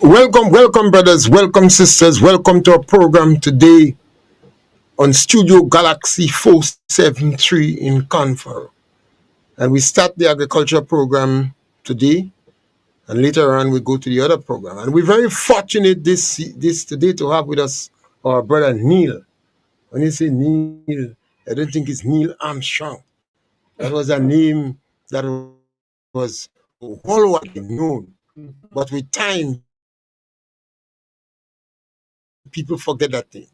Welcome, brothers. Welcome, sisters. Welcome to our program today on Studio Galaxy 473 in Confer. And we start the agriculture program today, and later on we go to the other program. And we're very fortunate this today to have with us our brother Neil. When you say Neil, I don't think it's Neil Armstrong. That was a name that was worldwide known. But with time, people forget that thing.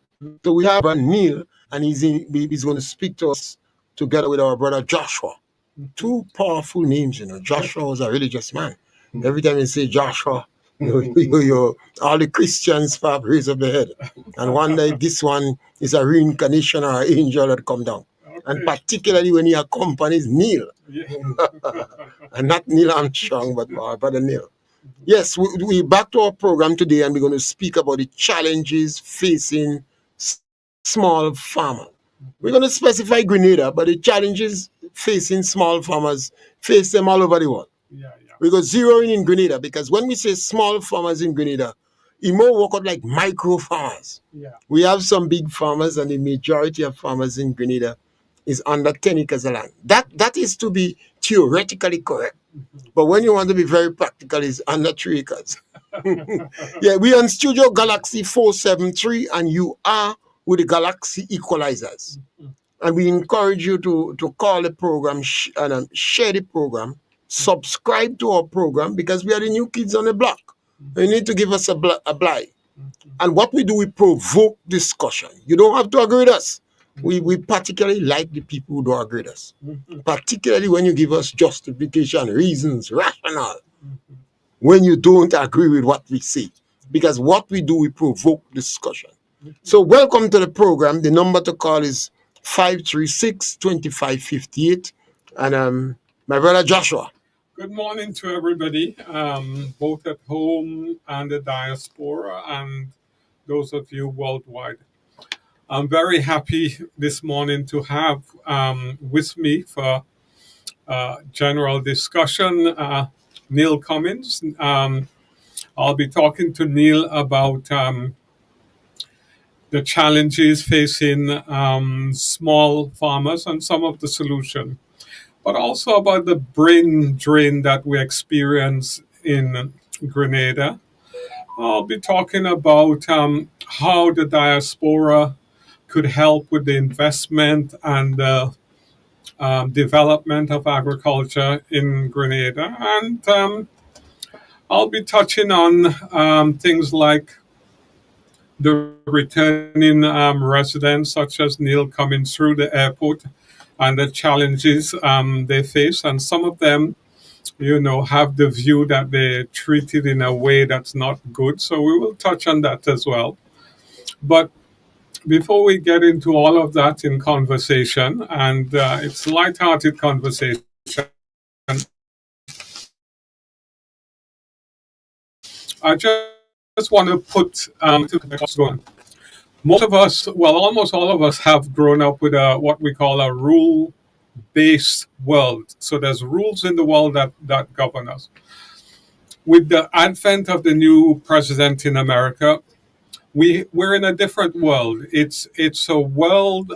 So we have brother Neil, and he's going to speak to us together with our brother Joshua. Two powerful names, Joshua was a religious man. Every time you say Joshua, all the Christians raise up their head and wonder if this one is a reincarnation or an angel that come down. Okay. And particularly when he accompanies Neil. Yeah. And not Neil Armstrong, but our brother Neil. Yes, we're back to our program today, and we're going to speak about the challenges facing small farmers. We're going to specify Grenada, but the challenges facing small farmers face them all over the world. We're going to zero in Grenada, because when we say small farmers in Grenada, it more work out like micro farmers. Yeah. We have some big farmers, and the majority of farmers in Grenada is under 10 acres of land. That is to be theoretically correct. But when you want to be very practical, it's under 3 acres. Yeah, we're on Studio Galaxy 473, and you are with the Galaxy Equalizers. And we encourage you to call the program and share the program, subscribe to our program, because we are the new kids on the block. You need to give us a blind. And what we do, we provoke discussion. You don't have to agree with us. We particularly like the people who don't agree with us, particularly when you give us justification, reasons, rationale, when you don't agree with what we say. Because what we do, we provoke discussion. So welcome to the program. The number to call is 536-2558. And my brother Joshua. Good morning to everybody, both at home and the Diaspora, and those of you worldwide. I'm very happy this morning to have with me for general discussion Neil Cummings. I'll be talking to Neil about the challenges facing small farmers and some of the solution, but also about the brain drain that we experience in Grenada. I'll be talking about how the Diaspora could help with the investment and development of agriculture in Grenada. And I'll be touching on things like the returning residents, such as Neil coming through the airport, and the challenges they face. And some of them, have the view that they're treated in a way that's not good. So we will touch on that as well. But before we get into all of that in conversation, and it's light-hearted conversation, I just want to put what's going on. Most of us, well, almost all of us have grown up with what we call a rule-based world. So there's rules in the world that govern us. With the advent of the new president in America, we're in a different world. It's a world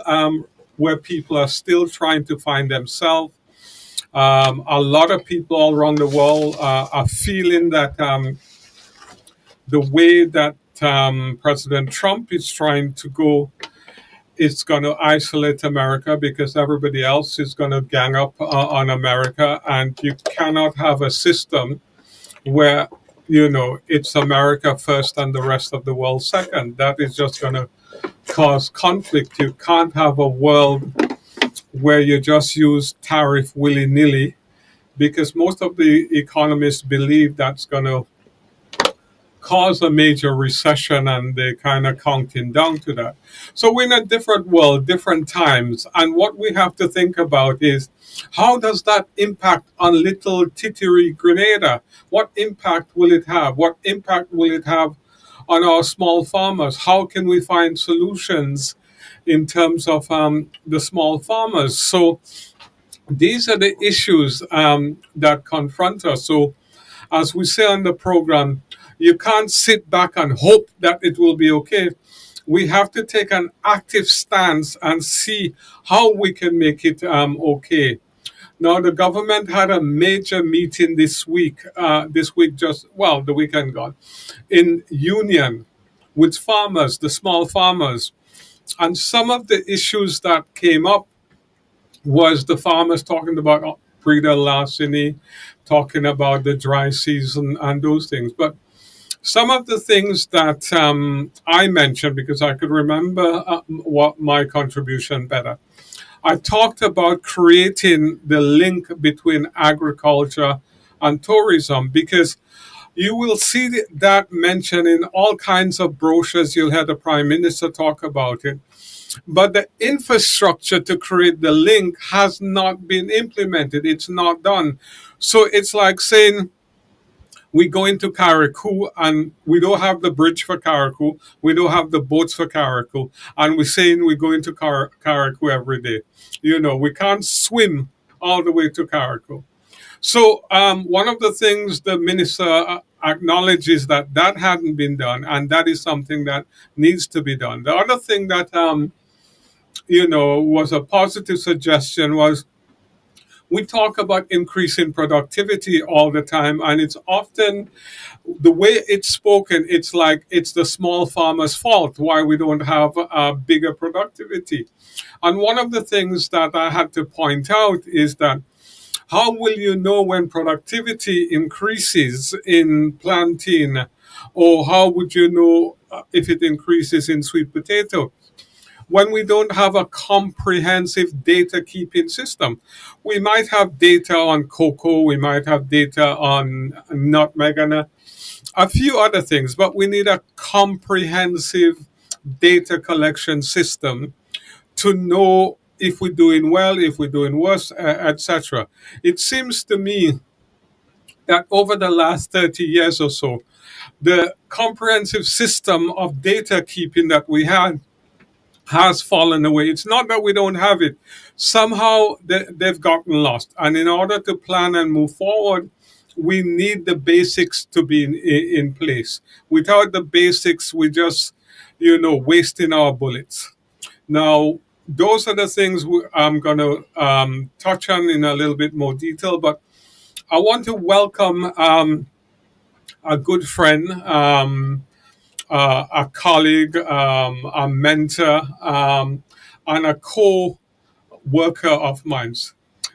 where people are still trying to find themselves. A lot of people all around the world are feeling that the way that President Trump is trying to go, it's going to isolate America because everybody else is going to gang up on America, and you cannot have a system where it's America first and the rest of the world second. That is just going to cause conflict. You can't have a world where you just use tariff willy-nilly, because most of the economists believe that's going to cause a major recession, and they're kind of counting down to that. So we're in a different world, different times. And what we have to think about is, how does that impact on little tittery Grenada? What impact will it have? What impact will it have on our small farmers? How can we find solutions in terms of the small farmers. So these are the issues that confront us. So, as we say on the program, you can't sit back and hope that it will be okay. We have to take an active stance and see how we can make it okay. Now, the government had a major meeting this week. The weekend gone, in union with farmers, the small farmers, and some of the issues that came up was the farmers talking about breeder larceny, talking about the dry season and those things. But some of the things that I mentioned, because I could remember what my contribution better, I talked about creating the link between agriculture and tourism, because you will see that mentioned in all kinds of brochures. You'll hear the Prime Minister talk about it. But the infrastructure to create the link has not been implemented. It's not done. So it's like saying we go into Carriacou and we don't have the bridge for Carriacou. We don't have the boats for Carriacou. And we're saying we go into Carriacou every day. We can't swim all the way to Carriacou. So one of the things the minister acknowledges that hadn't been done, and that is something that needs to be done. The other thing that was a positive suggestion was we talk about increasing productivity all the time, and it's often the way it's spoken, it's like it's the small farmer's fault why we don't have a bigger productivity. And one of the things that I had to point out is that how will you know when productivity increases in plantain, or how would you know if it increases in sweet potato? When we don't have a comprehensive data keeping system. We might have data on cocoa, we might have data on nutmeg and a few other things, but we need a comprehensive data collection system to know if we're doing well, if we're doing worse, etc. It seems to me that over the last 30 years or so, the comprehensive system of data keeping that we had has fallen away. It's not that we don't have it. Somehow they've gotten lost. And in order to plan and move forward, we need the basics to be in place. Without the basics, we just, wasting our bullets. Now, those are the things I'm going to touch on in a little bit more detail, but I want to welcome a good friend, a colleague, a mentor, and a co-worker of mine.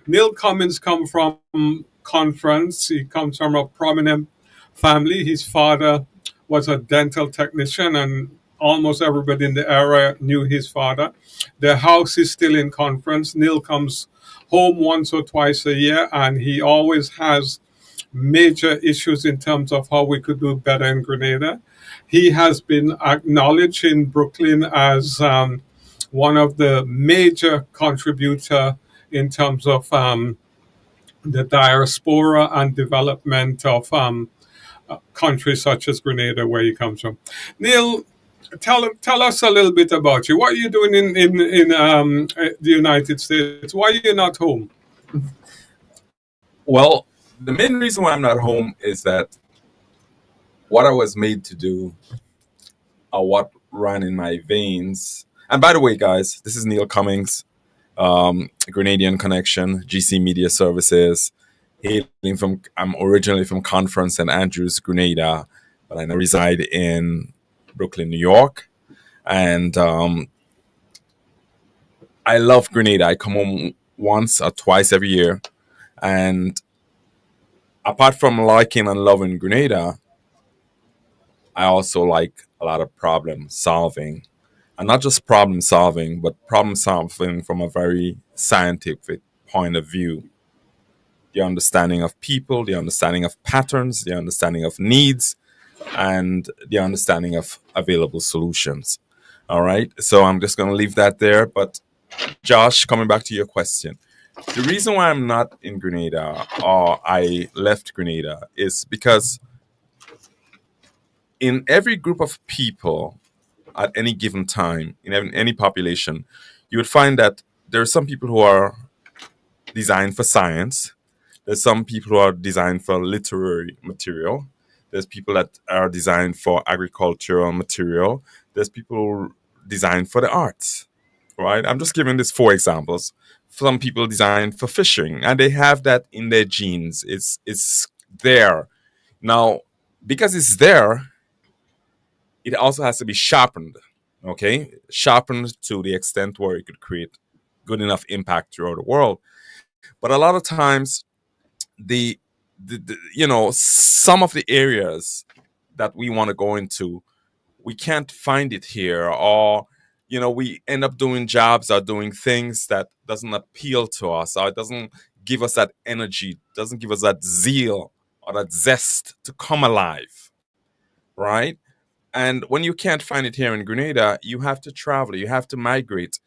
Neil Cummings comes from Conference. He comes from a prominent family. His father was a dental technician, and almost everybody in the area knew his father. Their house is still in Conference. Neil comes home once or twice a year, and he always has major issues in terms of how we could do better in Grenada. He has been acknowledged in Brooklyn as one of the major contributor in terms of the diaspora and development of countries such as Grenada, where he comes from. Neil, tell us a little bit about you. What are you doing in the United States? Why are you not home? Well, the main reason why I'm not home is that what I was made to do, or what ran in my veins. And by the way, guys, this is Neil Cummings, Grenadian Connection, GC Media Services. I'm originally from Conference St. Andrews, Grenada, but I now reside in Brooklyn, New York. And I love Grenada. I come home once or twice every year. And apart from liking and loving Grenada, I also like a lot of problem solving. And not just problem solving, but problem solving from a very scientific point of view. The understanding of people, the understanding of patterns, the understanding of needs, and the understanding of available solutions. All right. So I'm just going to leave that there. But Josh, coming back to your question, the reason why I'm not in Grenada, or I left Grenada, is because in every group of people, at any given time in any population, you would find that there are some people who are designed for science. There's some people who are designed for literary material. There's people that are designed for agricultural material. There's people who are designed for the arts, right? I'm just giving this 4 examples. Some people designed for fishing, and they have that in their genes. It's there. Now, because it's there, it also has to be sharpened. Okay, sharpened to the extent where it could create good enough impact throughout the world. But a lot of times, the, some of the areas that we want to go into, we can't find it here, or we end up doing jobs or doing things that doesn't appeal to us, or it doesn't give us that energy, doesn't give us that zeal or that zest to come alive, right? And when you can't find it here in Grenada, you have to travel, you have to migrate,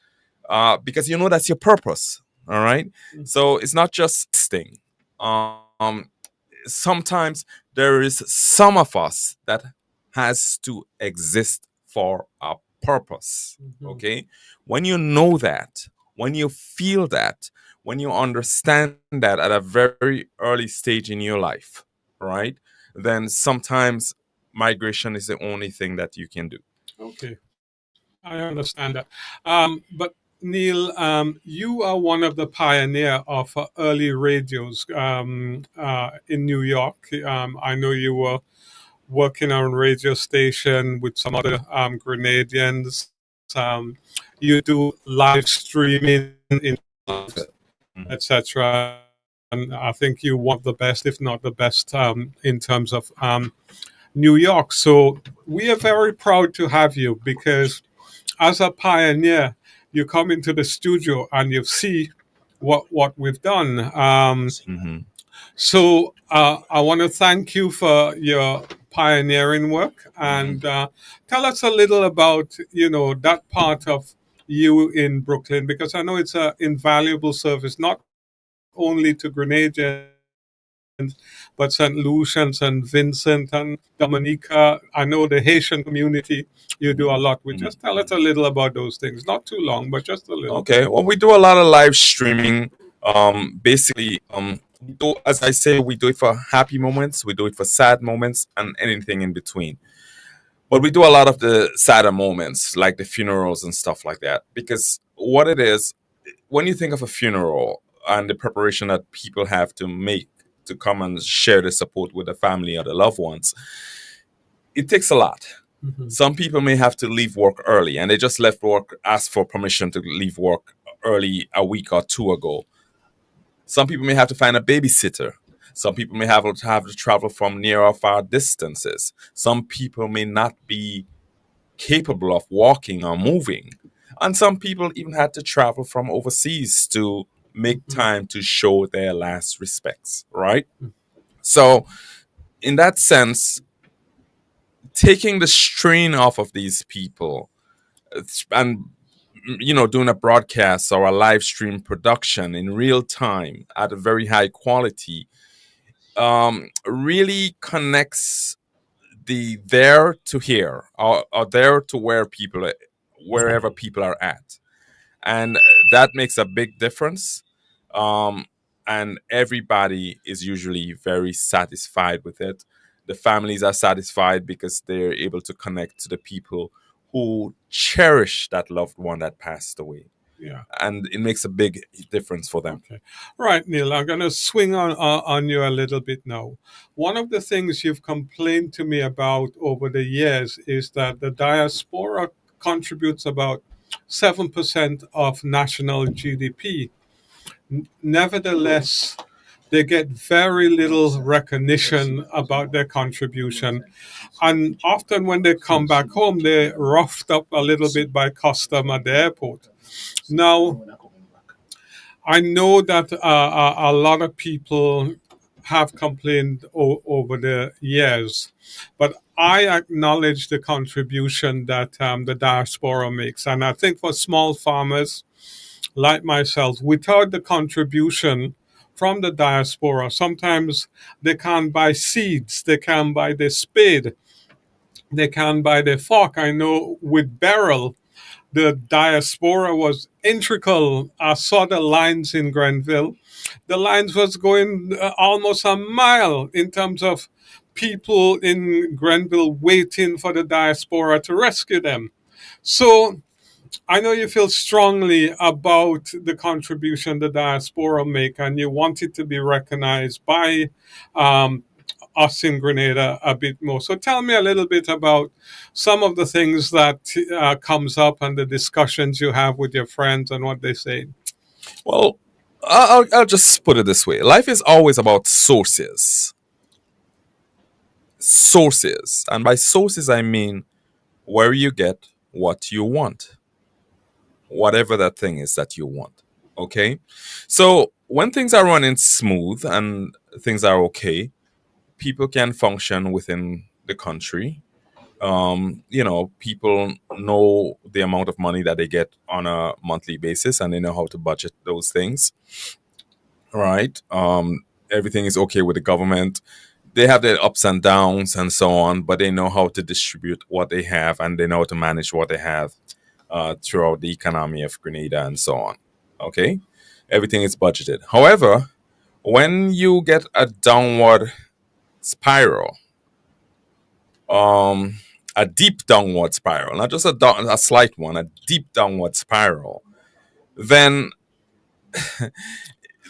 because that's your purpose. All right. So it's not just thing. Um, Sometimes there is some of us that has to exist for a purpose. Okay. When you know that, when you feel that, when you understand that at a very early stage in your life, right, then sometimes migration is the only thing that you can do. Okay, I understand that. But Neil, you are one of the pioneer of early radios in New York. I know you were working on radio station with some other Grenadians. You do live streaming in etc. And I think you're one of the best, if not the best, in terms of New York. So we are very proud to have you because as a pioneer, you come into the studio and you see what we've done. Mm-hmm. So I want to thank you for your pioneering work and tell us a little about that part of you in Brooklyn, because I know it's an invaluable service not only to Grenadians but St. Lucians and Vincent and Dominica. I know the Haitian community you do a lot with. Just tell us a little about those things. Not too long, but just a little. Okay. Well, we do a lot of live streaming. Basically, we do, as I say, we do it for happy moments, we do it for sad moments, and anything in between. But we do a lot of the sadder moments, like the funerals and stuff like that. Because what it is, when you think of a funeral and the preparation that people have to make to come and share the support with the family or the loved ones, it takes a lot. Some people may have to leave work early, and they just left work, asked for permission to leave work early a week or two ago. Some people may have to find a babysitter. Some people may have to travel from near or far distances. Some people may not be capable of walking or moving. And some people even had to travel from overseas to make time to show their last respects, right? So, in that sense, taking the strain off of these people and doing a broadcast or a live stream production in real time at a very high quality really connects the there to here, or there to wherever people are at, and that makes a big difference. um, and everybody is usually very satisfied with it. The families are satisfied because they're able to connect to the people who cherish that loved one that passed away, Yeah. and it makes a big difference for them. Okay. Right, Neil, I'm going to swing on you a little bit now. One of the things you've complained to me about over the years is that the diaspora contributes about 7% of national GDP. Nevertheless, they get very little recognition about their contribution. And often when they come back home, they're roughed up a little bit by custom at the airport. Now, I know that a lot of people have complained over the years, but I acknowledge the contribution that the diaspora makes. And I think for small farmers like myself, without the contribution from the diaspora, sometimes they can't buy seeds, they can't buy the spade, they can by their fork. I know with Beryl, the diaspora was integral. I saw the lines in Grenville. The lines was going almost a mile in terms of people in Grenville waiting for the diaspora to rescue them. So I know you feel strongly about the contribution the diaspora make, and you want it to be recognized by um, us in Grenada a bit more. So tell me a little bit about some of the things that comes up and the discussions you have with your friends and what they say. Well, I'll just put it this way: life is always about sources. Sources, and by sources I mean where you get what you want, whatever that thing is that you want. Okay, so when things are running smooth and things are okay, people can function within the country. People know the amount of money that they get on a monthly basis, and they know how to budget those things. Right? Everything is okay with the government. They have their ups and downs and so on, but they know how to distribute what they have, and they know how to manage what they have throughout the economy of Grenada and so on. Okay, everything is budgeted. However, when you get a downward spiral, a deep downward spiral, not just a slight one, a deep downward spiral, then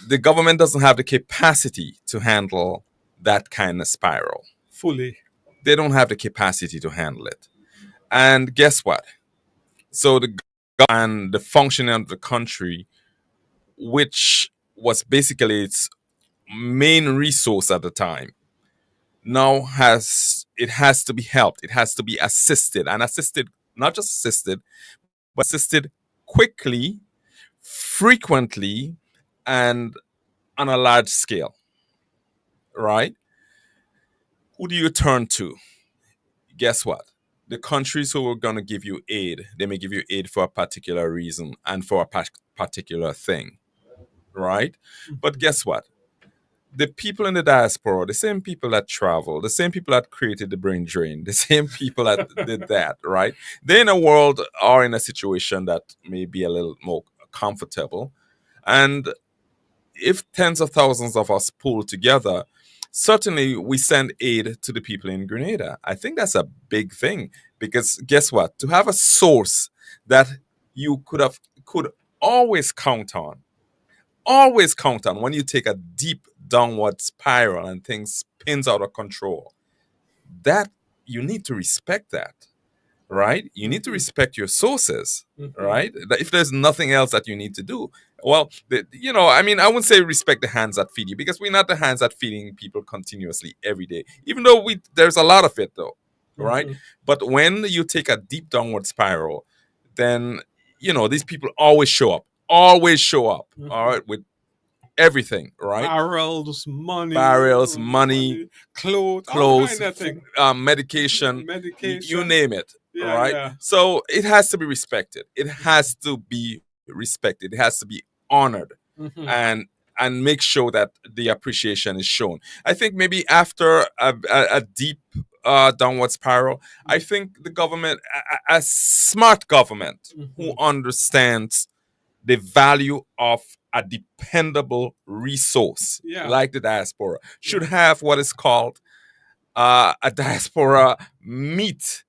the government doesn't have the capacity to handle that kind of spiral. Fully. They don't have the capacity to handle it. And guess what? So the government and the functioning of the country, which was basically its main resource at the time, now has to be helped. It has to be assisted, and assisted, not just assisted, but assisted quickly, frequently, and on a large scale. Right? Who do you turn to? Guess what? The countries who are going to give you aid, they may give you aid for a particular reason and for a particular thing. Right? But guess what? The people in the diaspora, the same people that travel, the same people that created the brain drain, the same people that did that, right? They in a world are in a situation that may be a little more comfortable. And if tens of thousands of us pull together, certainly we send aid to the people in Grenada. I think that's a big thing because guess what? To have a source that you could always count on, when you take a deep downward spiral and things spins out of control, that you need to respect that. Right? You need to respect your sources, right? If there's nothing else that you need to do, well, I wouldn't say respect the hands that feed you because we're not the hands that feeding people continuously every day, even though there's a lot of it though, right? But when you take a deep downward spiral, then, these people always show up, all right, with everything, right? Barrels, money, clothes, clothes, all kind of thing. medication, Medication. you name it. Yeah, right? yeah. So it has to be respected. It has to be respected. It has to be honored, and make sure that the appreciation is shown. I think maybe after a deep downward spiral, I think the government, a smart government who understands the value of a dependable resource like the diaspora should have what is called a diaspora meet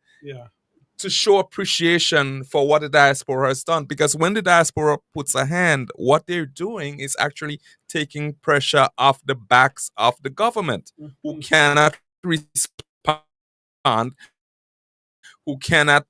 to show appreciation for what the diaspora has done. Because when the diaspora puts a hand, what they're doing is actually taking pressure off the backs of the government, who cannot respond, who cannot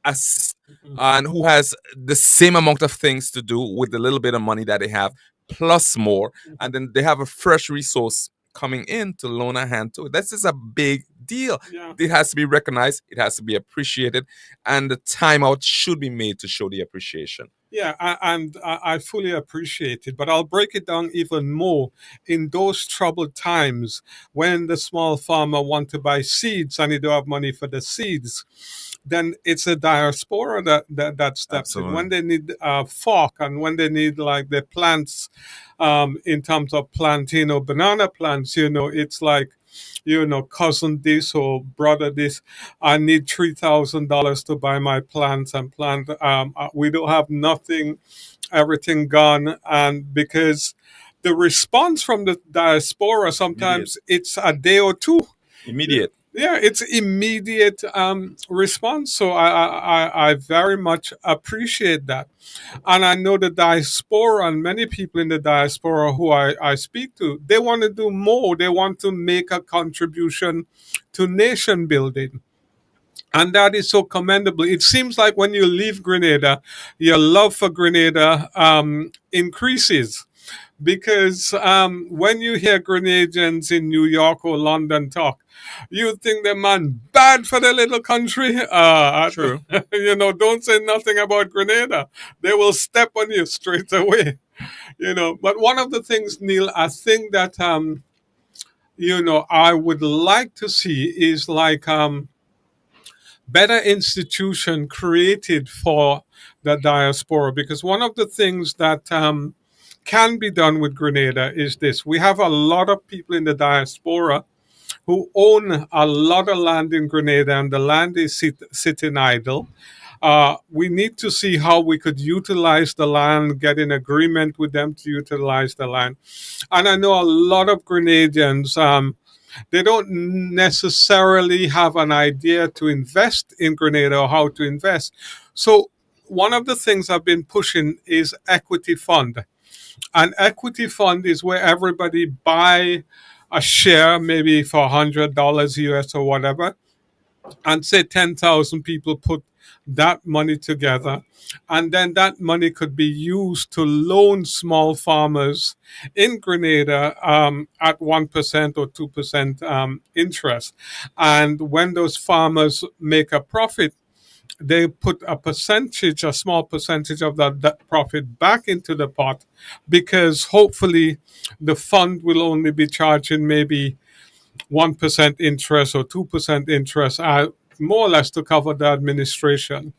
assist, and who has the same amount of things to do with the little bit of money that they have, plus more, and then they have a fresh resource coming in to loan a hand to it. This is a big deal. It has to be recognized, it has to be appreciated, and the timeout should be made to show the appreciation. Yeah, I fully appreciate it, but I'll break it down even more. In those troubled times when the small farmer want to buy seeds and he don't have money for the seeds, then it's a diaspora that steps in. When they need a fork and when they need like the plants, in terms of planting or banana plants, it's like cousin this or brother this. I need $3,000 to buy my plants and plant. We don't have nothing, everything gone. And because the response from the diaspora, sometimes it's a day or two. Immediate. Yeah, it's immediate response. So I very much appreciate that. And I know the diaspora and many people in the diaspora who I speak to, they want to do more. They want to make a contribution to nation building. And that is so commendable. It seems like when you leave Grenada, your love for Grenada increases because when you hear Grenadians in New York or London talk, you think they're man bad for the little country. True. Don't say nothing about Grenada. They will step on you straight away. But one of the things, Neil, I think that I would like to see is like better institution created for the diaspora, because one of the things that can be done with Grenada is this. We have a lot of people in the diaspora who own a lot of land in Grenada, and the land is sitting idle. We need to see how we could utilize the land, get an agreement with them to utilize the land. And I know a lot of Grenadians, they don't necessarily have an idea to invest in Grenada or how to invest. So one of the things I've been pushing is equity fund. An equity fund is where everybody buy a share, maybe for $100 US or whatever, and say 10,000 people put that money together. And then that money could be used to loan small farmers in Grenada at 1% or 2% interest. And when those farmers make a profit, they put a small percentage of that profit back into the pot, because hopefully the fund will only be charging maybe 1% interest or 2% interest, more or less to cover the administration.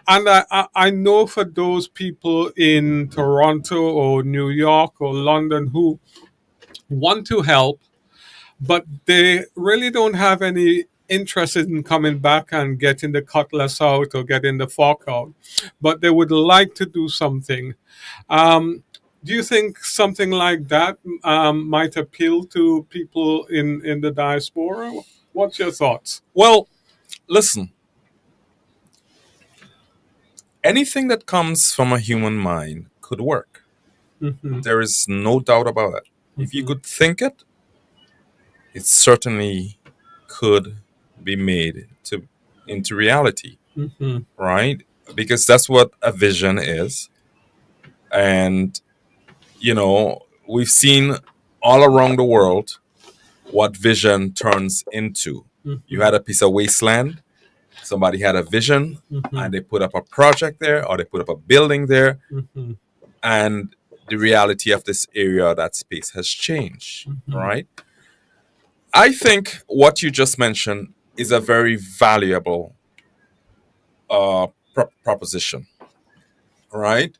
And I know for those people in Toronto or New York or London who want to help, but they really don't have any interest in coming back and getting the cutlass out or getting the fork out, but they would like to do something. Do you think something like that might appeal to people in the diaspora? What's your thoughts? Well, listen. Anything that comes from a human mind could work. Mm-hmm. There is no doubt about it. If you could think it, it certainly could be made into reality, Mm-hmm. right? Because that's what a vision is. And, we've seen all around the world what vision turns into. You had a piece of wasteland, somebody had a vision, and they put up a project there or they put up a building there, Mm-hmm. and the reality of this area, that space has changed, right? I think what you just mentioned is a very valuable proposition, right?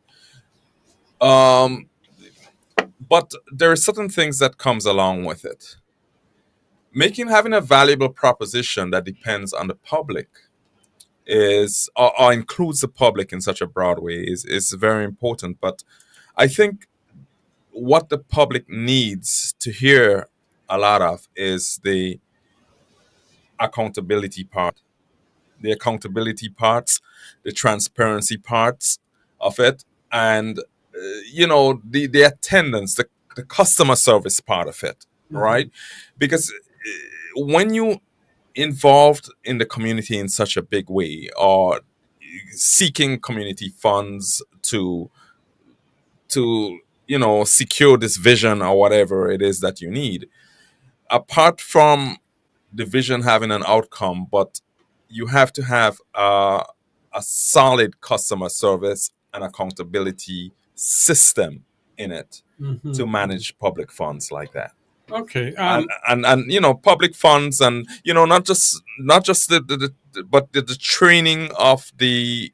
But there are certain things that comes along with it. Having a valuable proposition that depends on the public is or includes the public in such a broad way is very important. But I think what the public needs to hear a lot of is the accountability part, the transparency parts of it, and the attendance, the customer service part of it, right? Because when you involved in the community in such a big way, or seeking community funds to secure this vision or whatever it is that you need, apart from the vision having an outcome, but you have to have a solid customer service and accountability system in it to manage public funds like that. Okay. And public funds, and not just but the training of the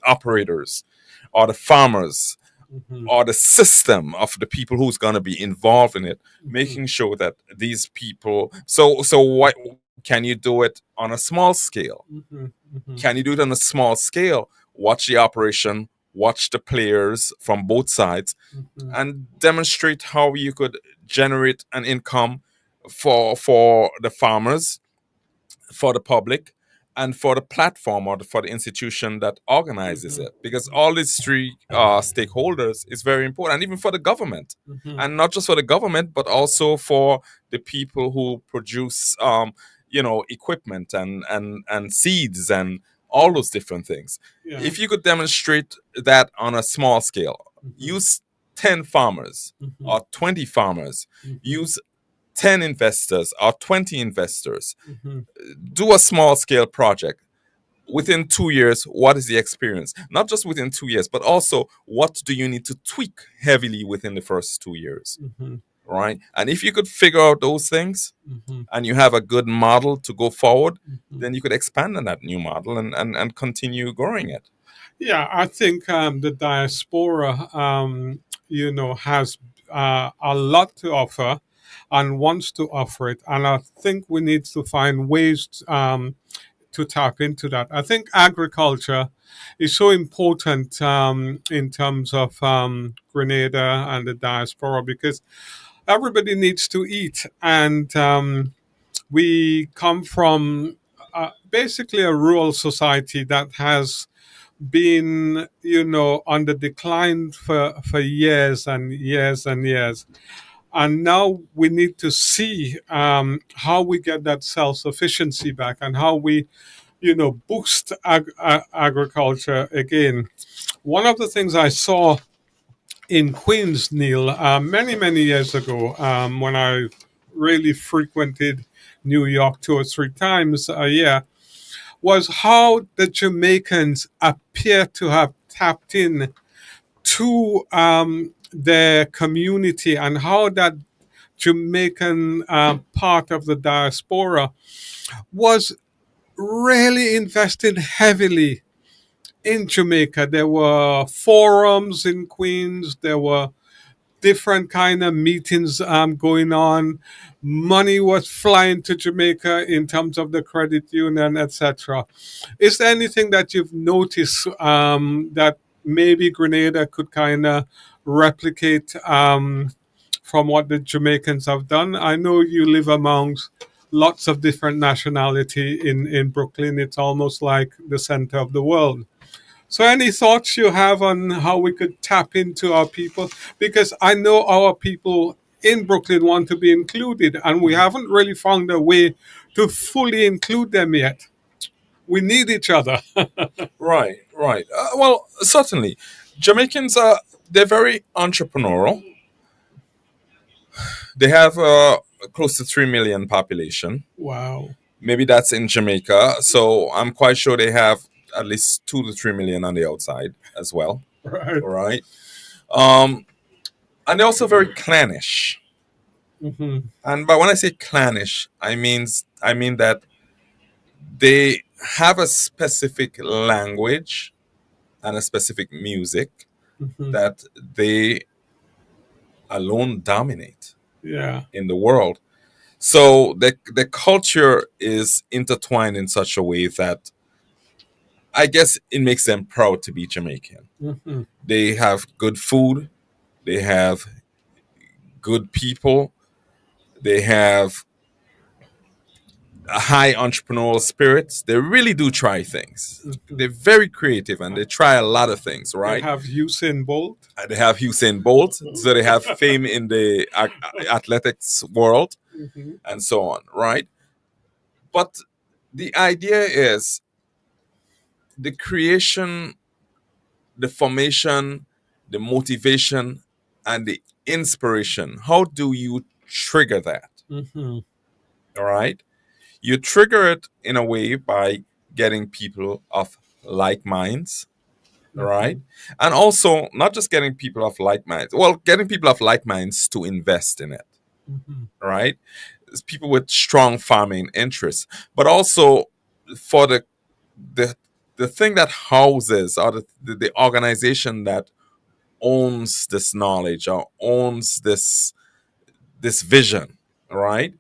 operators or the farmers Mhm. or the system of the people who's going to be involved in it, making sure that these people, so what can you do it on a small scale? Mhm. Mhm. Can you do it on a small scale? Watch the operation, watch the players from both sides, Mhm. and demonstrate how you could generate an income for the farmers, for the public, and for the platform or for the institution that organizes Mhm. it, because all these three stakeholders is very important, and even for the government, Mhm. and not just for the government but also for the people who produce equipment and seeds and all those different things. Yeah. If you could demonstrate that on a small scale, Mhm. use 10 farmers Mhm. or 20 farmers, Mhm. use 10 investors or 20 investors, Mhm. do a small scale project. Within 2 years, what is the experience? Not just within 2 years, but also what do you need to tweak heavily within the first 2 years, Mhm. right? And if you could figure out those things Mhm. and you have a good model to go forward, Mhm. then you could expand on that new model and continue growing it. Yeah, I think the diaspora, has a lot to offer and wants to offer it. And I think we need to find ways to tap into that. I think agriculture is so important in terms of Grenada and the diaspora because everybody needs to eat. And we come from basically a rural society that has been, on the decline for years and years and years. And now we need to see how we get that self sufficiency back and how we, boost agriculture again. One of the things I saw in Queens, Neil, many, many years ago, when I really frequented New York 2 or 3 times a year, was how the Jamaicans appear to have tapped in to their community and how that Jamaican part of the diaspora was really invested heavily in Jamaica. There were forums in Queens. There were different kind of meetings going on. Money was flying to Jamaica in terms of the credit union, etc. Is there anything that you've noticed that maybe Grenada could kind of replicate from what the Jamaicans have done? I know you live amongst lots of different nationality in Brooklyn. It's almost like the center of the world. So, any thoughts you have on how we could tap into our people? Because I know our people in Brooklyn want to be included, and we haven't really found a way to fully include them yet. We need each other. Right, right. Well, certainly, Jamaicans are they're very entrepreneurial. They have close to 3 million population. Wow. Maybe that's in Jamaica. So I'm quite sure they have at least 2 to 3 million on the outside as well. Right. All right. Um, and they're also very clannish. Hmm. And but when I say clannish, I mean that they have a specific language and a specific music Hmm. that they alone dominate Yeah. in the world. So the culture is intertwined in such a way that I guess it makes them proud to be Jamaican. Hmm. They have good food, they have good people, they have a high entrepreneurial spirits. They really do try things. Hmm. They're very creative and they try a lot of things, They right? have Usain Bolt. And they have Usain Bolt, so they have fame in the athletics world Hmm. and so on, right? But the idea is the creation, the formation, the motivation, and the inspiration. How do you trigger that? Hmm. All right. You trigger it in a way by getting people of like minds, all right? Hmm. And also, not just getting people of like minds, well, getting people of like minds to invest in it, Hmm. all right? It's people with strong farming interests, but also for the the thing that houses or the organization that owns this knowledge or owns this vision, right?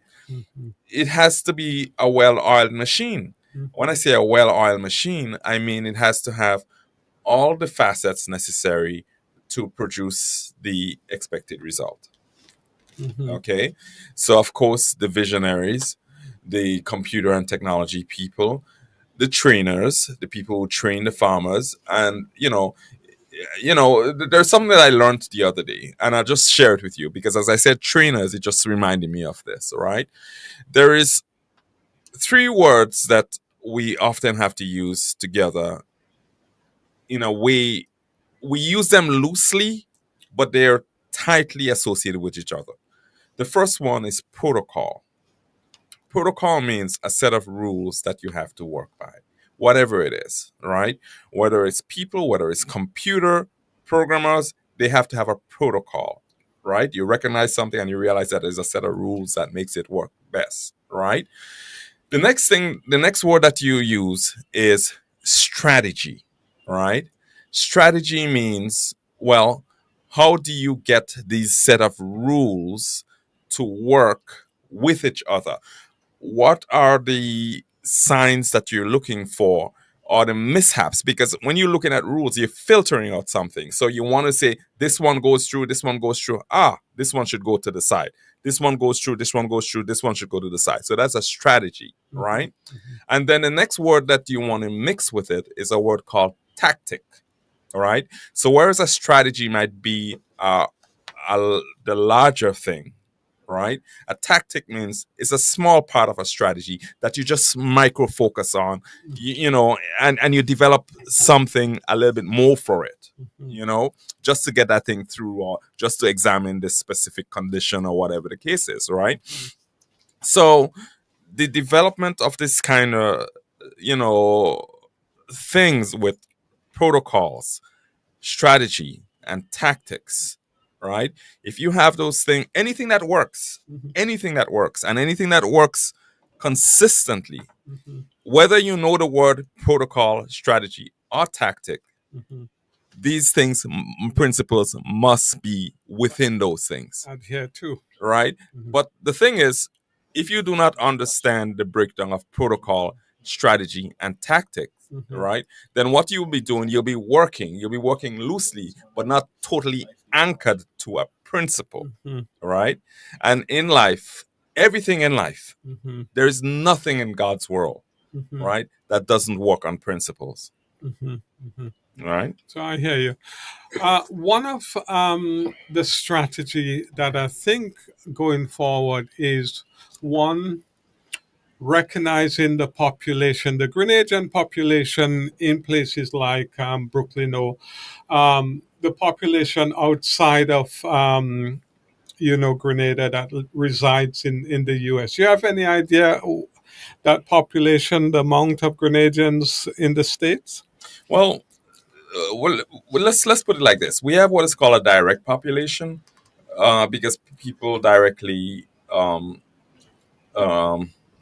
It has to be a well-oiled machine. When I say a well-oiled machine, I mean it has to have all the facets necessary to produce the expected result. Okay, so of course the visionaries, the computer and technology people, the trainers, the people who train the farmers, and there's something that I learned the other day, and I'll just share it with you because, as I said, trainers, it just reminded me of this. All right, there is three words that we often have to use together in a way. We use them loosely, but they're tightly associated with each other. The first one is protocol. Protocol means a set of rules that you have to work by, whatever it is, right? Whether it's people, whether it's computer programmers, they have to have a protocol, right? You recognize something and you realize that there's a set of rules that makes it work best, right? The next word that you use is strategy, right? Strategy means, well, how do you get these set of rules to work with each other? What are the signs that you're looking for or the mishaps? Because when you're looking at rules, you're filtering out something. So you want to say, this one goes through, this one goes through. This one should go to the side. This one goes through, this one goes through, this one should go to the side. So that's a strategy, right? And then the next word that you want to mix with it is a word called tactic, all right? So whereas a strategy might be the larger thing, right? A tactic means it's a small part of a strategy that you just micro focus on, and you develop something a little bit more for it, just to get that thing through or just to examine this specific condition or whatever the case is, right? So the development of this kind of, things with protocols, strategy, and tactics, right? If you have those things, anything that works, and anything that works consistently, whether you know the word protocol, strategy, or tactic, these things, principles must be within those things. Adhere to. Right? But the thing is, if you do not understand the breakdown of protocol, strategy, and tactics, right, then what you'll be doing, you'll be working loosely, but not totally anchored to a principle, right? And in life, everything in life, there is nothing in God's world, right, that doesn't work on principles. Right? So I hear you. One of the strategy that I think going forward is one, recognizing the population, the Grenadian population in places like Brooklyn or the population outside of Grenada that resides in the U.S. You have any idea that population, the amount of Grenadians in the States? Well, let's put it like this. We have what is called a direct population, because people directly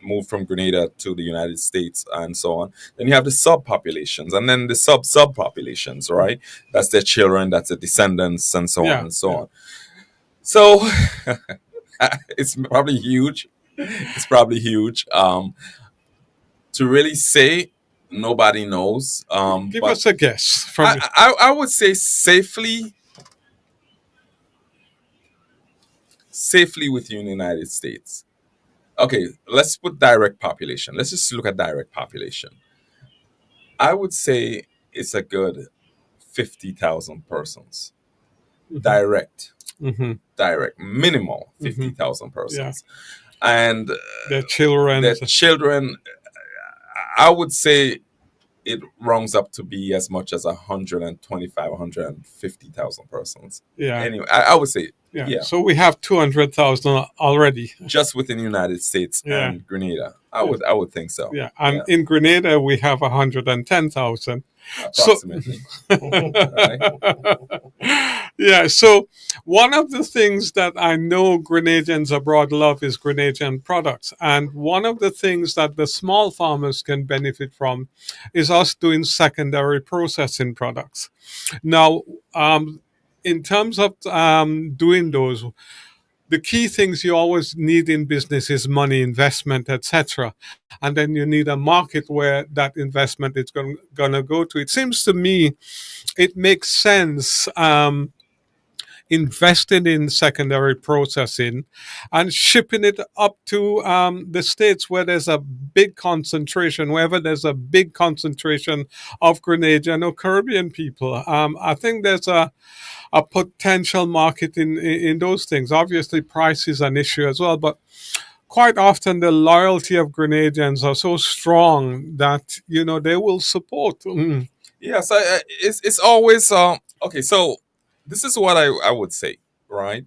move from Grenada to the United States and so on. Then you have the subpopulations, and then the subpopulations, right? That's their children, that's their descendants, and so on and so on. So it's probably huge. To really say, nobody knows. Give us a guess. I would say safely within the United States. Okay, let's put direct population. Let's just look at direct population. I would say it's a good 50,000 persons. Direct, minimal 50,000 persons. And their children, I would say it rounds up to be as much as 125, 150,000 persons. Yeah. Anyway, I would say, So we have 200,000 already. Just within the United States and Grenada. I would think so. Yeah. And in Grenada, we have 110,000. Approximately. Yeah. So one of the things that I know Grenadians abroad love is Grenadian products. And one of the things that the small farmers can benefit from is us doing secondary processing products. Now, in terms of doing those, the key things you always need in business is money, investment, etc. And then you need a market where that investment is going to go to. It seems to me it makes sense investing in secondary processing and shipping it up to the states where there's a big concentration, wherever there's a big concentration of Grenadian or Caribbean people. I think there's a potential market in those things. Obviously, price is an issue as well, but quite often the loyalty of Grenadians are so strong that they will support. Yes, it's always okay. So this is what I would say, right?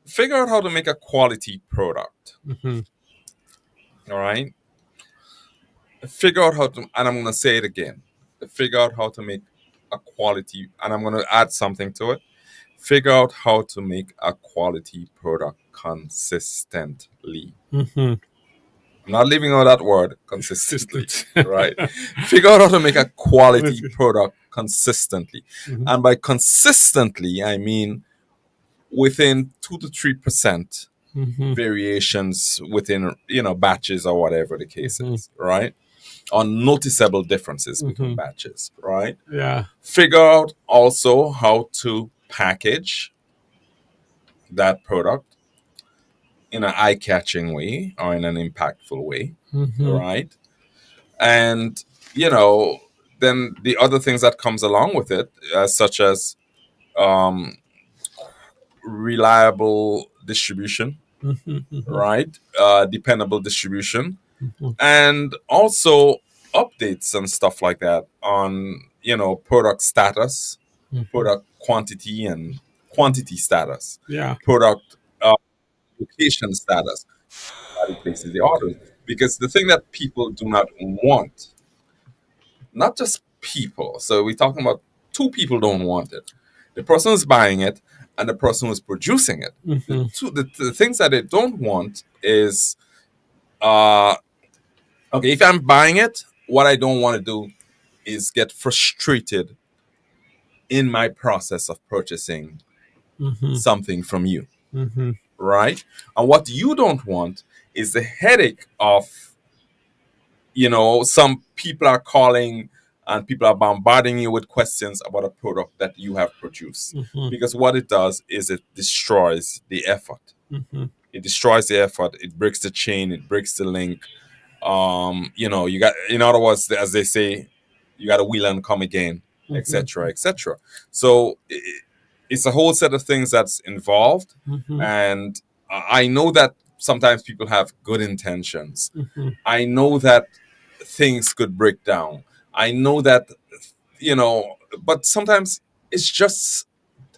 Figure out how to make a quality product. Mm-hmm. All right. Figure out how to, and I'm gonna say it again. Figure out how to make a quality, and I'm gonna add something to it. Figure out how to make a quality product consistently. Mm-hmm. I'm not leaving out that word consistently, right? Figure out how to make a quality product consistently. Mm-hmm. And by consistently, I mean within 2 to 3% Mm-hmm. variations within, batches or whatever the case Mm-hmm. is, right? Or noticeable differences between Mm-hmm. batches, right? Yeah. Figure out also how to package that product in an eye-catching way or in an impactful way, Mm-hmm. right? And then the other things that comes along with it, such as um, reliable distribution, Mm-hmm. right? Dependable distribution, Mm-hmm. and also updates and stuff like that on product status, Mm-hmm. product quantity and quantity status, Yeah. product location status, that it places the orders. Because the thing that people do not want, not just people, so we're talking about two people don't want it: the person who's buying it and the person who's producing it. Mm-hmm. The things that they don't want is okay, if I'm buying it, what I don't want to do is get frustrated in my process of purchasing Mm-hmm. something from you, Mm-hmm. right? And what you don't want is the headache of, some people are calling and people are bombarding you with questions about a product that you have produced. Mm-hmm. Because what it does is it destroys the effort. Mm-hmm. It destroys the effort. It breaks the chain. It breaks the link. You got, in other words, as they say, you got to wheel and come again, etc., etc. So it's a whole set of things that's involved, Mm-hmm. and I know that sometimes people have good intentions. Mm-hmm. I know that things could break down. I know that, but sometimes it's just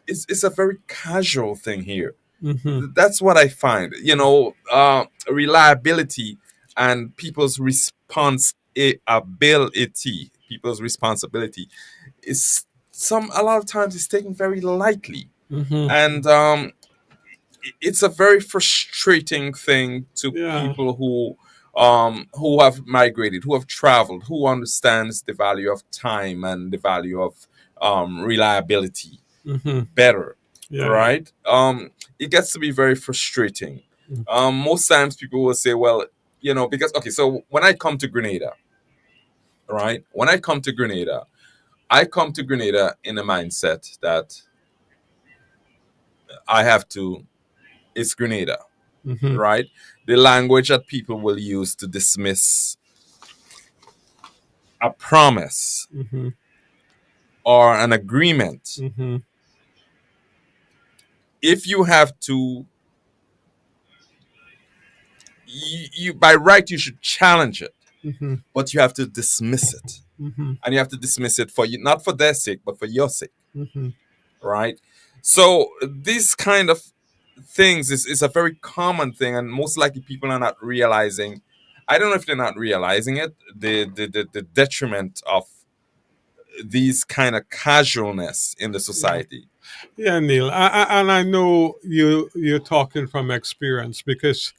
it's a very casual thing here. Mm-hmm. That's what I find. Reliability and people's responsibility is a lot of times is taken very lightly, Mm-hmm. and it's a very frustrating thing to Yeah. people who have migrated, who have traveled, who understands the value of time and the value of reliability Mm-hmm. better, Yeah. right? It gets to be very frustrating. Mm-hmm. Most times people will say, well, because okay, so when I come to Grenada, right? When I come to Grenada, I come to Grenada in a mindset that I have to. It's Grenada, Mm-hmm. right? The language that people will use to dismiss a promise Mm-hmm. or an agreement. Mm-hmm. If you have to, you by right you should challenge it, Mm-hmm. but you have to dismiss it, Mm-hmm. and you have to dismiss it for you, not for their sake, but for your sake, Mm-hmm. right? So these kind of things is a very common thing, and most likely people are not realizing. I don't know if they're not realizing it, the detriment of these kind of casualness in the society. Yeah, Neil, and I know you're talking from experience because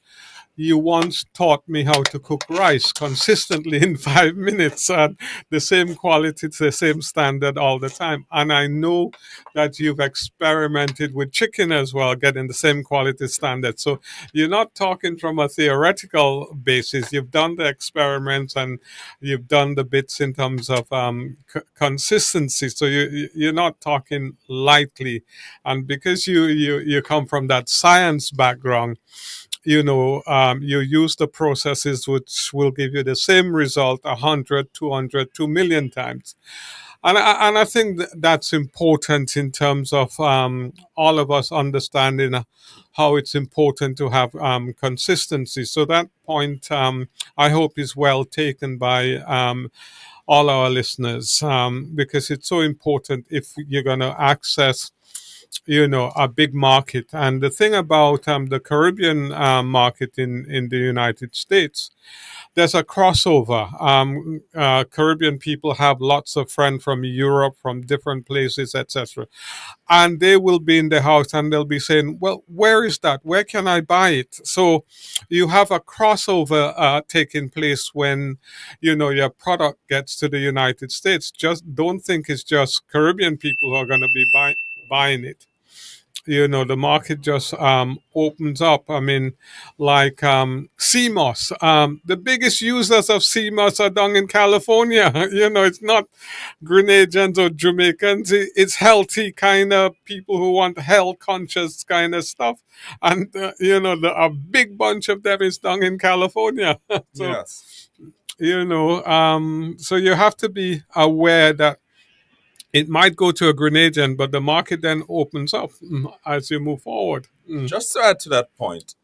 you once taught me how to cook rice consistently in 5 minutes and the same quality, the same standard all the time. And I know that you've experimented with chicken as well, getting the same quality standard. So you're not talking from a theoretical basis. You've done the experiments and you've done the bits in terms of consistency. So you're not talking lightly. And because you come from that science background, you use the processes which will give you the same result 100, 200, 2 million times. And I think that's important in terms of all of us understanding how it's important to have consistency. So that point, I hope, is well taken by all our listeners, because it's so important if you're going to access a big market. And the thing about the Caribbean market in the United States, there's a crossover. Caribbean people have lots of friends from Europe, from different places, etc. And they will be in the house and they'll be saying, well, where is that? Where can I buy it? So you have a crossover taking place when, your product gets to the United States. Just don't think it's just Caribbean people who are going to be buying it. The market just opens up. I mean, like sea moss. The biggest users of sea moss are down in California. It's not Grenadians or Jamaicans. It's healthy kind of people who want health conscious kind of stuff. And, a big bunch of them is down in California. So, Yes. So you have to be aware that it might go to a Grenadian, but the market then opens up as you move forward. Just to add to that point,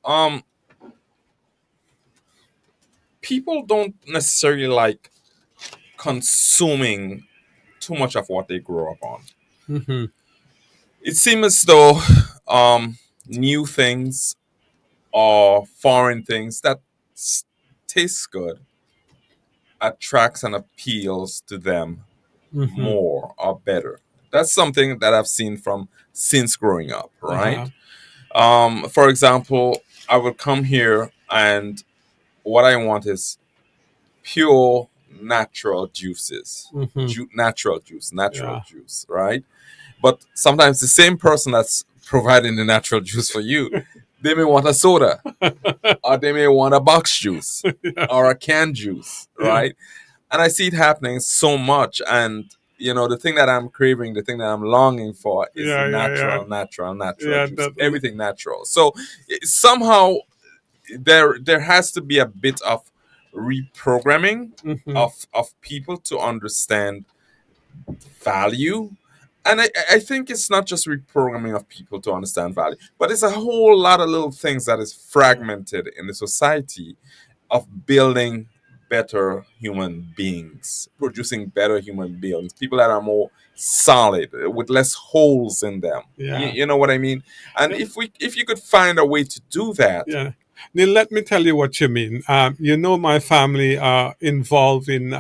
people don't necessarily like consuming too much of what they grow up on. Mm-hmm. It seems as though new things or foreign things that taste good attracts and appeals to them Mm-hmm. more or better. That's something that I've seen from since growing up, right? For example, I would come here and what I want is pure natural juices, Mm-hmm. natural juice, Yeah. juice, right? But sometimes the same person that's providing the natural juice for you, they may want a soda, or they may want a box juice, Yeah. or a canned juice, right? And I see it happening so much. And the thing that I'm craving, the thing that I'm longing for is the natural Yeah, juice. Everything natural. So somehow there has to be a bit of reprogramming Mm-hmm. of people to understand value. And I think it's not just reprogramming of people to understand value, but it's a whole lot of little things that is fragmented in the society of building better human beings, producing better human beings, people that are more solid with less holes in them. Yeah. You know what I mean? And Yeah. if you could find a way to do that, Yeah. Neil, let me tell you what you mean. My family are involved in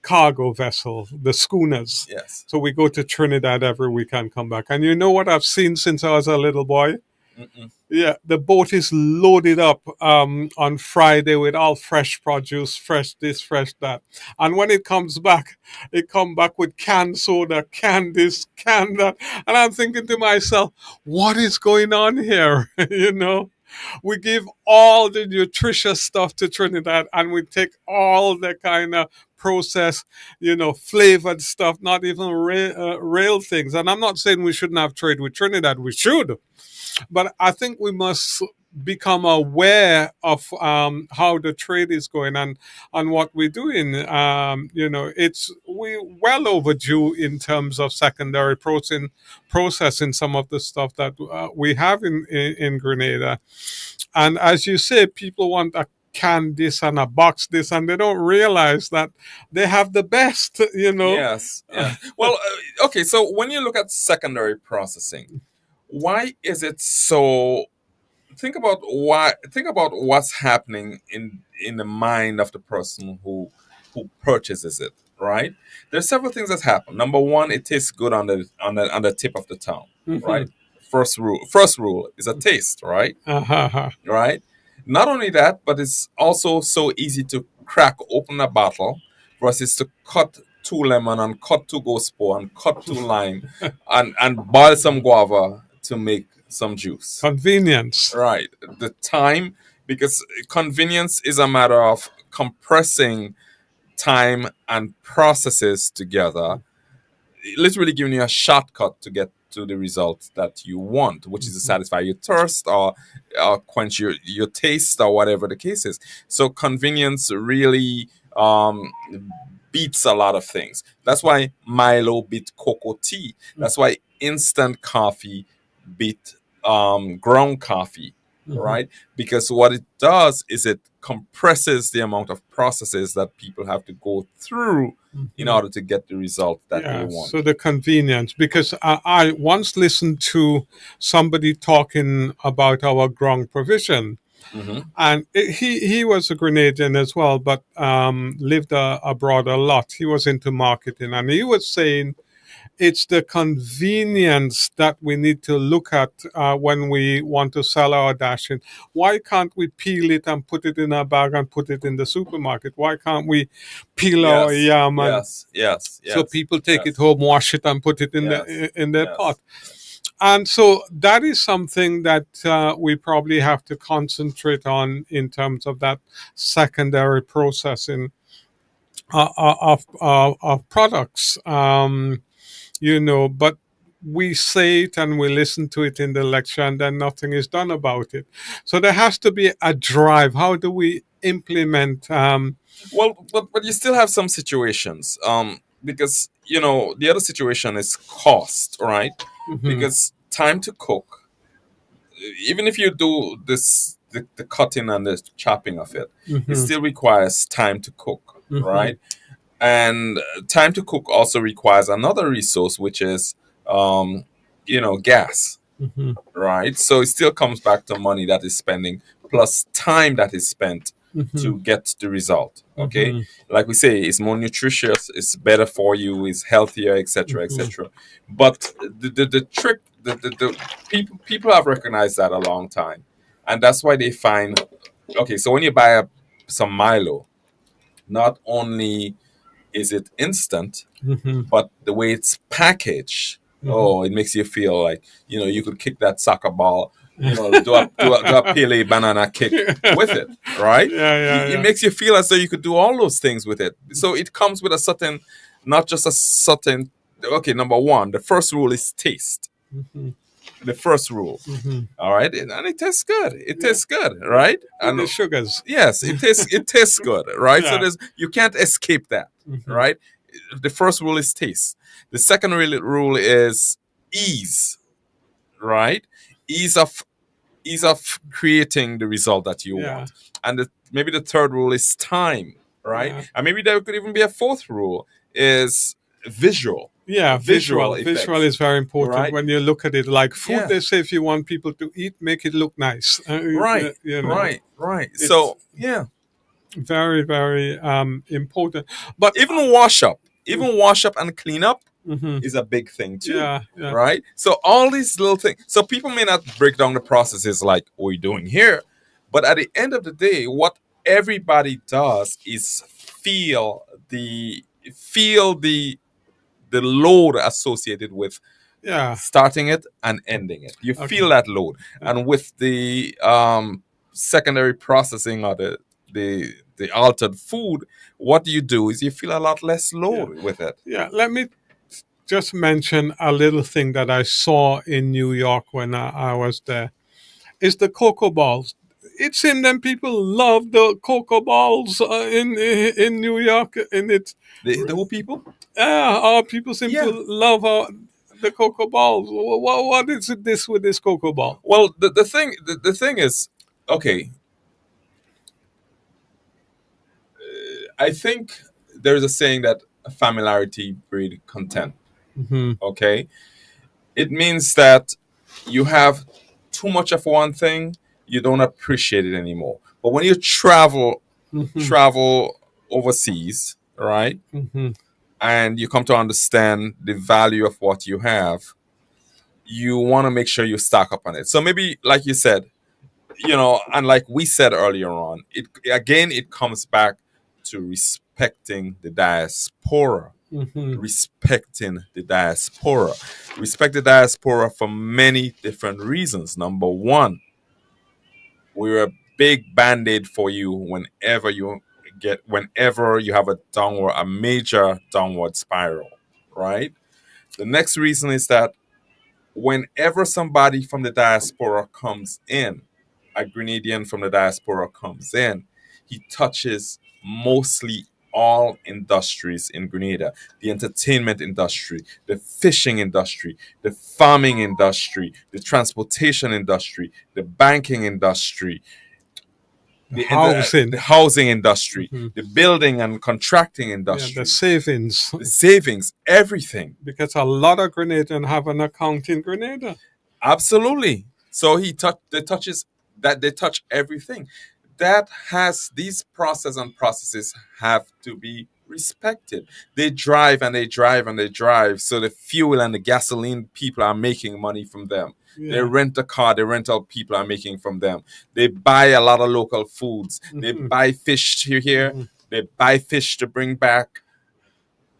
cargo vessels, the schooners. yes. So we go to Trinidad every week and come back. And you know what I've seen since I was a little boy? Mm-mm. Yeah, the boat is loaded up on Friday with all fresh produce, fresh this, fresh that. And when it comes back, it come back with canned soda, canned this, canned that. And I'm thinking to myself, what is going on here? We give all the nutritious stuff to Trinidad and we take all the kind of processed, flavored stuff, not even real things. And I'm not saying we shouldn't have trade with Trinidad. We should. But I think we must become aware of how the trade is going and what we're doing. It's we well overdue in terms of secondary processing some of the stuff that we have in Grenada. And as you say, people want a can this and a box this, and they don't realize that they have the best. Yes. Yeah. Well, okay. So when you look at secondary processing, why is it so? Think about what's happening in the mind of the person who purchases it, right? There's several things that happen. Number one, it tastes good on the tip of the tongue, Mhm. right? First rule is a taste, right? Uh-huh. Right? Not only that, but it's also so easy to crack open a bottle versus to cut two lemon and cut two gospel and cut two lime and boil some guava to make some juice. Convenience. Right. The time, because convenience is a matter of compressing time and processes together, literally giving you a shortcut to get to the result that you want, which is to satisfy your thirst or quench your taste or whatever the case is. So convenience really beats a lot of things. That's why Milo beat cocoa tea. That's why instant coffee beat ground coffee, right? Because what it does is it compresses the amount of processes that people have to go through in order to get the result that they want. So the convenience, because I once listened to somebody talking about our ground provision, and he was a Grenadian as well, but lived abroad a lot. He was into marketing, and he was saying it's the convenience that we need to look at when we want to sell our dashing. Why can't we peel it and put it in a bag and put it in the supermarket? Why can't we peel our yam and so people take it home, wash it, and put it in their pot? And so that is something that we probably have to concentrate on in terms of that secondary processing of products. But we say it and we listen to it in the lecture and then nothing is done about it. So there has to be a drive. How do we implement? Well, but you still have some situations, because the other situation is cost, right? Because time to cook, even if you do the cutting and the chopping of it, it still requires time to cook, right? And time to cook also requires another resource, which is gas, right? So it still comes back to money that is spending plus time that is spent to get the result. Okay, like we say, it's more nutritious, it's better for you, it's healthier, etc., etc. But the trick, the people have recognized that a long time, and that's why they find, okay, so when you buy some Milo, not only is it instant, but the way it's packaged, it makes you feel like you could kick that soccer ball, do a Pele banana kick with it, right? It makes you feel as though you could do all those things with it. So it comes with a certain, not just a certain. Okay, number one, the first rule is taste. The first rule, all right, and it tastes good. It tastes good, right? And the sugars, yes, it tastes good, right? So you can't escape that, right? The first rule is taste. The second rule is ease, right? Ease of creating the result that you want, and maybe the third rule is time, right? And maybe there could even be a fourth rule is visual. Visual is very important, right? When you look at it like food, they say if you want people to eat, make it look nice, right? So very, very important. But even wash up and clean up is a big thing too, right? So all these little things, so people may not break down the processes like what we're doing here, but at the end of the day, what everybody does is feel the load associated with starting it and ending it. You feel that load, and with the secondary processing or the altered food, what you do is you feel a lot less load with it. Let me just mention a little thing that I saw in New York when I was there. Is the cocoa balls. It seemed that people love the cocoa balls in New York. The who people? Our people seem to love the cocoa balls. What is this with this cocoa ball? Well, the thing is, okay. I think there's a saying that familiarity breeds contempt. Okay, it means that you have too much of one thing, you don't appreciate it anymore. But when you travel overseas, right, and you come to understand the value of what you have, you want to make sure you stock up on it. So maybe, like you said, and like we said earlier on, it comes back to respecting the diaspora. Respecting the diaspora. Respect the diaspora for many different reasons. Number one, we're a big band-aid for you whenever you have a major downward spiral, right? The next reason is that whenever somebody from the diaspora comes in, a Grenadian from the diaspora comes in, he touches mostly all industries in Grenada: the entertainment industry, the fishing industry, the farming industry, the transportation industry, the banking industry, Housing. the housing industry, Mhm. the building and contracting Yeah, industry, the savings. the savings, everything. Because a lot of Grenadians have an account in Grenada. Absolutely. So they touch everything. That has these processes have to be respected. They drive and they drive and they drive. So the fuel and the gasoline people are making money from them. They Yeah. rent a car, the rental people are making from them. They buy a lot of local foods. They Mhm. buy fish here. Mhm. They buy fish to bring back.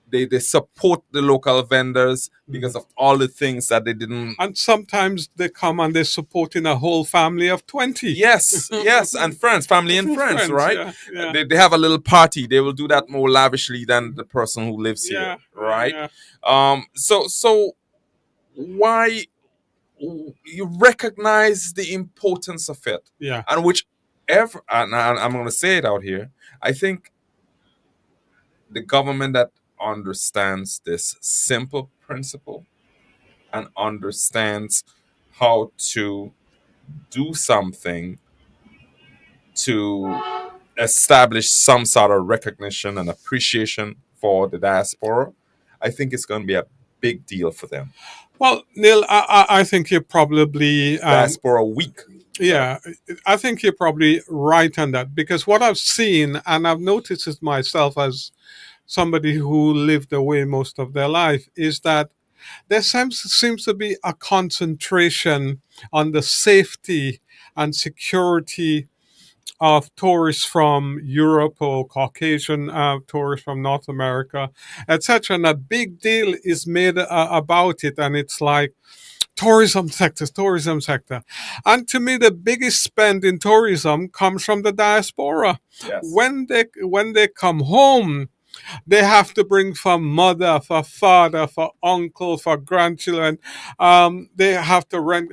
They support the local vendors because of all the things that they didn't. And sometimes they come and they're supporting a whole family of 20. Yes, yes, and friends, family and friends, right? Yeah, yeah. They have a little party. They will do that more lavishly than the person who lives here, Yeah, right? yeah. So why you recognize the importance of it, Yeah. and I'm going to say it out here. I think the government that understands this simple principle and understands how to do something to establish some sort of recognition and appreciation for the diaspora, I think it's going to be a big deal for them. Well, Neil, I think you're probably Diaspora week. yeah, I think you're probably right on that, because what I've seen, and I've noticed it myself as somebody who lived away most of their life, is that there seems to be a concentration on the safety and security of tourists from Europe or Caucasian tourists from North America, etc. And a big deal is made about it, and it's like tourism sector. And to me, the biggest spend in tourism comes from the diaspora. Yes. When they come home, they have to bring for mother, for father, for uncle, for grandchildren. They have to rent.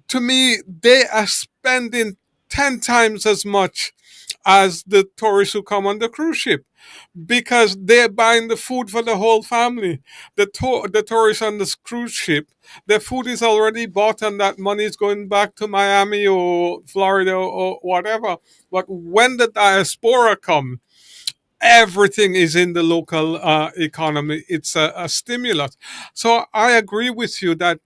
To me, they are spending 10 times as much as the tourists who come on the cruise ship, because they're buying the food for the whole family. The tourists on the cruise ship, their food is already bought and that money is going back to Miami or Florida or whatever. But when the diaspora come, everything is in the local economy. It's a stimulus. So I agree with you that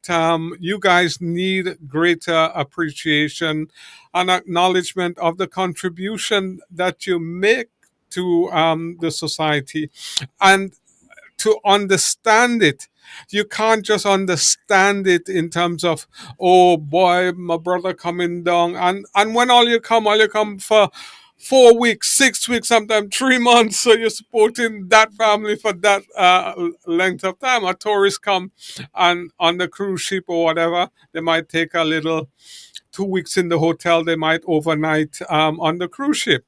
you guys need greater appreciation and acknowledgement of the contribution that you make to the society, and to understand it. You can't just understand it in terms of, oh boy, my brother coming down, and when all you come for 4 weeks, 6 weeks, sometimes 3 months. So you're supporting that family for that length of time. A tourist come and on the cruise ship or whatever, they might take a little 2 weeks in the hotel. They might overnight on the cruise ship.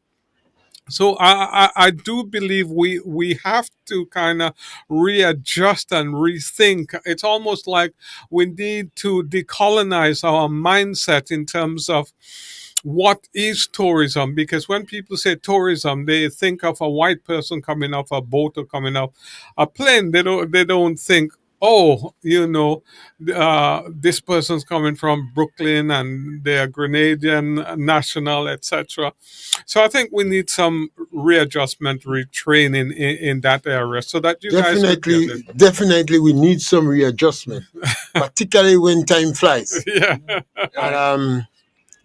So I do believe we have to kind of readjust and rethink. It's almost like we need to decolonize our mindset in terms of what is tourism, because when people say tourism, they think of a white person coming off a boat or coming off a plane. They don't think, oh, this person's coming from Brooklyn and they're Grenadian national, etc. So I think we need some readjustment, retraining in that area, so that you guys could get Definitely, it. definitely, we need some readjustment, particularly when time flies. Yeah. And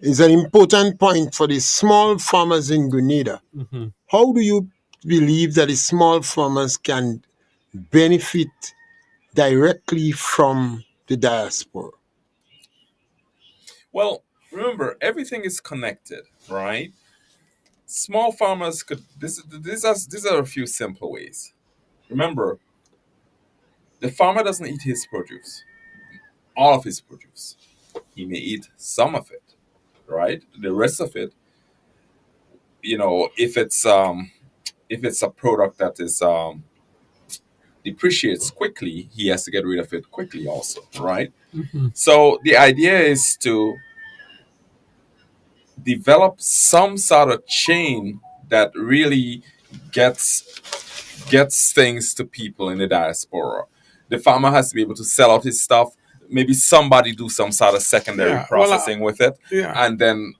it's an important point for the small farmers in Grenada. Mhm. How do you believe that the small farmers can benefit directly from the diaspora? Well, remember, everything is connected, right? Small farmers could. These are a few simple ways. Remember, the farmer doesn't eat his produce, all of his produce. He may eat some of it, right? The rest of it, if it's a product that is depreciates quickly, he has to get rid of it quickly also, right? So the idea is to develop some sort of chain that really gets gets things to people in the diaspora. The farmer has to be able to sell out his stuff. Maybe somebody do some sort of secondary Yeah. Well, processing with it, yeah. and then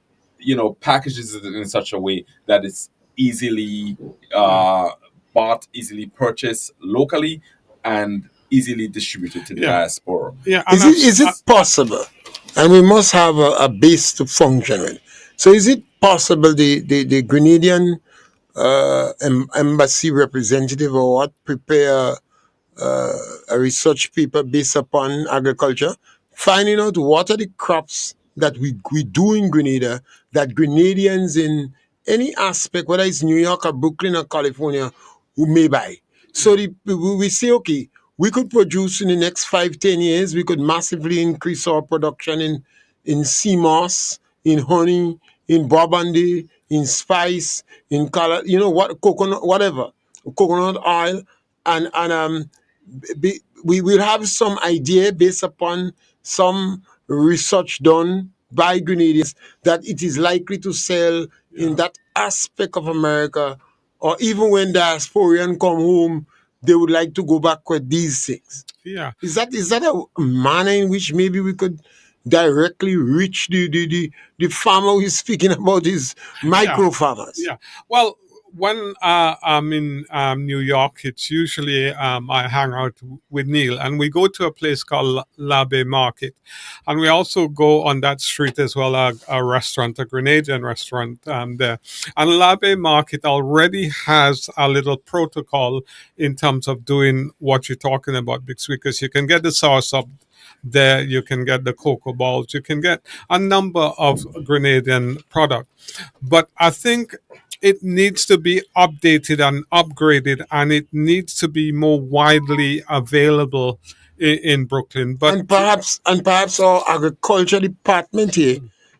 packages it in such a way that it's easily bought, easily purchased locally, and easily distributed to the Yeah. diaspora. Yeah. Is it possible? And we must have a base to function with. So is it possible the Grenadian embassy representative or what prepare a research paper based upon agriculture, finding out what are the crops that we do in Grenada that Grenadians in any aspect, whether it's New York or Brooklyn or California, who may buy. So we say, okay, we could produce in the next 5-10 years, we could massively increase our production in sea moss, in honey, in Burgundy, in spice, in color, what coconut, whatever, coconut oil, and we will have some idea based upon some research done by Grenadians that it is likely to sell in that aspect of America, or even when diasporian come home, they would like to go back with these things. Yeah. Is that a manner in which maybe we could directly reach the farmer who is speaking about his micro farmers? Yeah. Well, when I'm in New York, it's usually I hang out with Neil, and we go to a place called La Bay Market, and we also go on that street as well, a restaurant, a Grenadian restaurant there. And La Bay Market already has a little protocol in terms of doing what you're talking about, because you can get the soursop there, you can get the cocoa balls, you can get a number of Grenadian products. But I think it needs to be updated and upgraded, and it needs to be more widely available in Brooklyn. But and perhaps our agriculture department here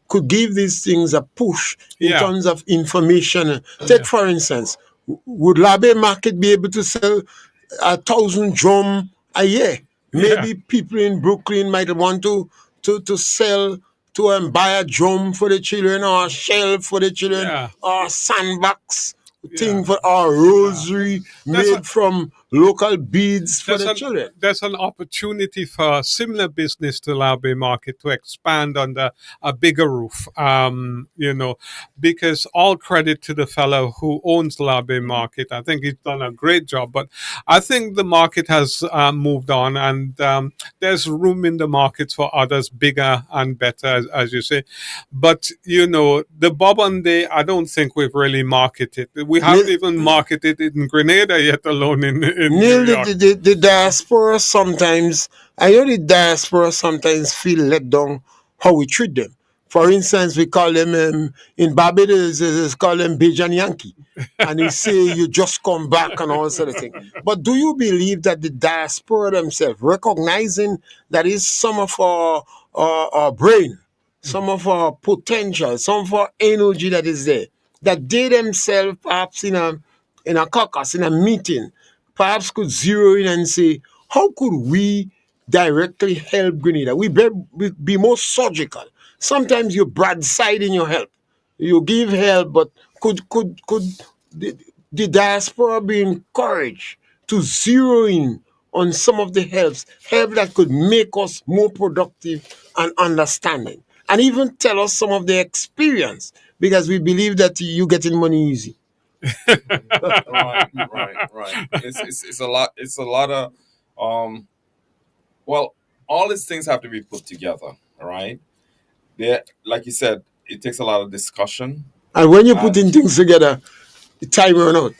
could give these things a push in terms of information. Take for instance, would Labe Market be able to sell 1,000 drum a year? Maybe people in Brooklyn might want to sell to buy a drum for the children, or a shell for the children, or a sandbox thing for our rosary made from local beads for the children. There's an opportunity for a similar business to Labe Market to expand under a bigger roof, because all credit to the fellow who owns Labe Market. I think he's done a great job, but I think the market has moved on, and there's room in the market for others bigger and better, as you say. But, the Bobonde, I don't think we've really marketed. We haven't even marketed it in Grenada yet, alone in Neil, New York. the diaspora sometimes, I know the diaspora sometimes feel let down how we treat them. For instance, we call them, in Barbados, it's called them Bajan Yankee. And we say, you just come back and all sort of thing. But do you believe that the diaspora themselves, recognizing that is some of our brain, some of our potential, some of our energy that is there, that they themselves, perhaps in a caucus, in a meeting, perhaps could zero in and say, how could we directly help Grenada? We be more surgical. Sometimes you broadside in your help. You give help, but could the diaspora be encouraged to zero in on some of the help that could make us more productive and understanding, and even tell us some of the experience, because we believe that you getting money easy. Right. It's a lot. It's a lot of well, all these things have to be put together. All right. There, like you said, it takes a lot of discussion. And when you're putting things together, the time run out.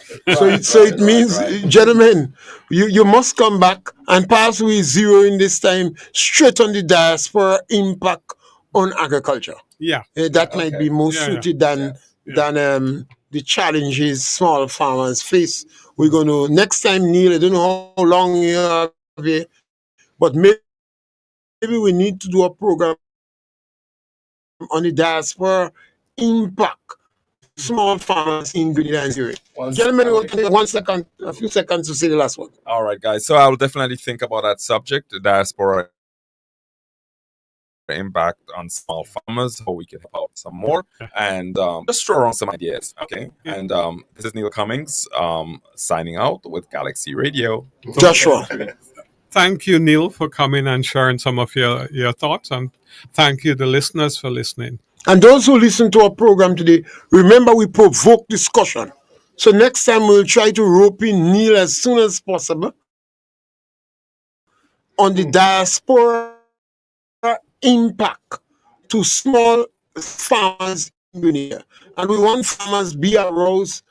So it means, gentlemen, you must come back, and perhaps we zero in this time straight on the diaspora impact on agriculture. Yeah. That might be more Yeah, yeah. suited than the challenges small farmers face. We're going to, next time, Neil, I don't know how long you have here, but maybe we need to do a program on the diaspora impact small farmers in Grenada and Zurich. Gentlemen, we'll take 1 second, a few seconds to say the last one. All right, guys. So I will definitely think about that subject, the diaspora impact on small farmers, how we can help out some more, and just throw around some ideas. Okay. And this is Neil Cummings signing out with Galaxy Radio. Joshua. Thank you, Neil, for coming and sharing some of your thoughts, and thank you, the listeners, for listening. And those who listen to our program today, remember we provoke discussion. So next time we'll try to rope in Neil as soon as possible on the diaspora impact to small farmers in Grenada. And we want farmers be aroused,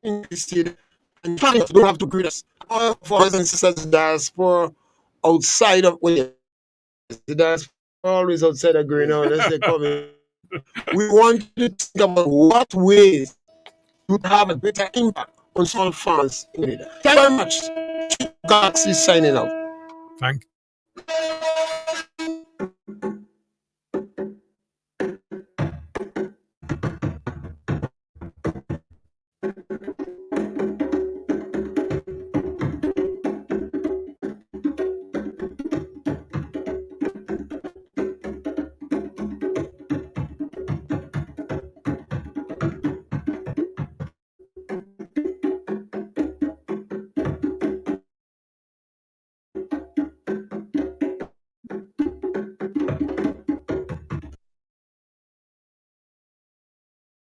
interested, and farmers don't have to greet us. All of our brothers and sisters in diaspora outside of, well, the diaspora always outside of Grenada, unless they come in. We want to think about what ways would have a better impact on small farmers in Grenada. Thank you very much. Galaxy signing out. Thank you.